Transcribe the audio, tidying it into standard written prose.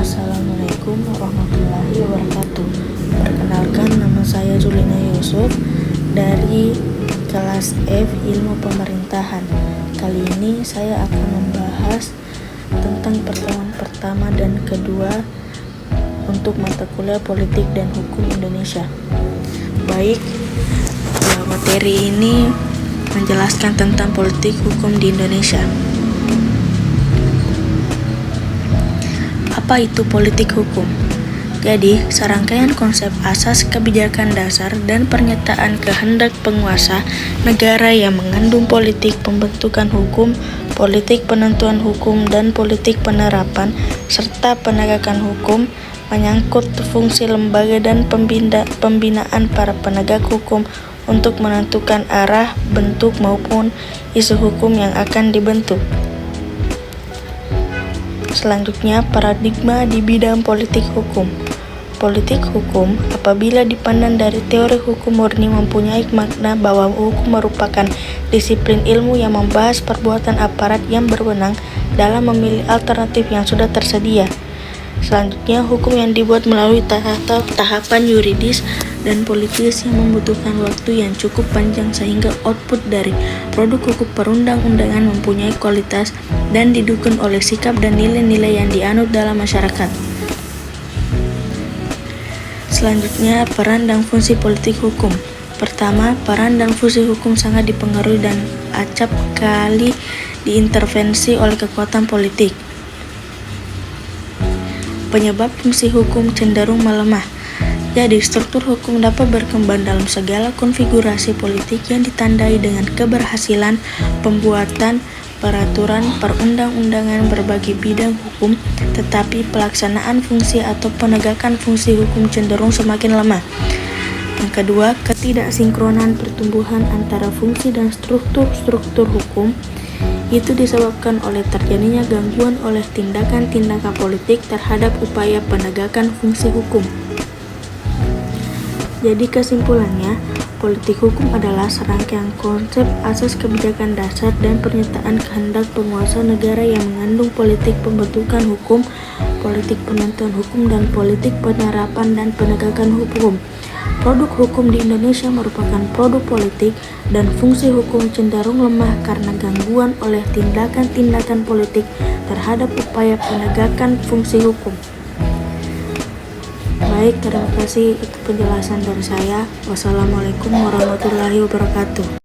Assalamualaikum warahmatullahi wabarakatuh. Perkenalkan, nama saya Julina Yusuf dari kelas F Ilmu Pemerintahan. Kali ini saya akan membahas tentang pertemuan pertama dan kedua untuk mata kuliah Politik dan Hukum Indonesia. Baik, materi ini menjelaskan tentang politik hukum di Indonesia. Apa itu politik hukum? Jadi, serangkaian konsep asas kebijakan dasar dan pernyataan kehendak penguasa negara yang mengandung politik pembentukan hukum, politik penentuan hukum, dan politik penerapan, serta penegakan hukum, menyangkut fungsi lembaga dan pembinaan para penegak hukum untuk menentukan arah, bentuk, maupun isu hukum yang akan dibentuk. Selanjutnya, paradigma di bidang politik hukum. Politik hukum, apabila dipandang dari teori hukum murni, mempunyai makna bahwa hukum merupakan disiplin ilmu yang membahas perbuatan aparat yang berwenang dalam memilih alternatif yang sudah tersedia. Selanjutnya, hukum yang dibuat melalui tahapan yuridis dan politis yang membutuhkan waktu yang cukup panjang sehingga output dari produk hukum perundang-undangan mempunyai kualitas dan didukung oleh sikap dan nilai-nilai yang dianut dalam masyarakat. Selanjutnya, peran dan fungsi politik hukum. Pertama, peran dan fungsi hukum sangat dipengaruhi dan acap kali diintervensi oleh kekuatan politik. Penyebab fungsi hukum cenderung melemah. Jadi, struktur hukum dapat berkembang dalam segala konfigurasi politik yang ditandai dengan keberhasilan pembuatan peraturan perundang-undangan berbagai bidang hukum, tetapi pelaksanaan fungsi atau penegakan fungsi hukum cenderung semakin lemah. Yang kedua, ketidaksinkronan pertumbuhan antara fungsi dan struktur hukum. Itu disebabkan oleh terjadinya gangguan oleh tindakan-tindakan politik terhadap upaya penegakan fungsi hukum. Jadi kesimpulannya, politik hukum adalah serangkaian konsep asas kebijakan dasar dan pernyataan kehendak penguasa negara yang mengandung politik pembentukan hukum, politik penentuan hukum, dan politik penerapan dan penegakan hukum. Produk hukum di Indonesia merupakan produk politik dan fungsi hukum cenderung lemah karena gangguan oleh tindakan-tindakan politik terhadap upaya penegakan fungsi hukum. Baik, terima kasih. Itu penjelasan dari saya. Wassalamualaikum warahmatullahi wabarakatuh.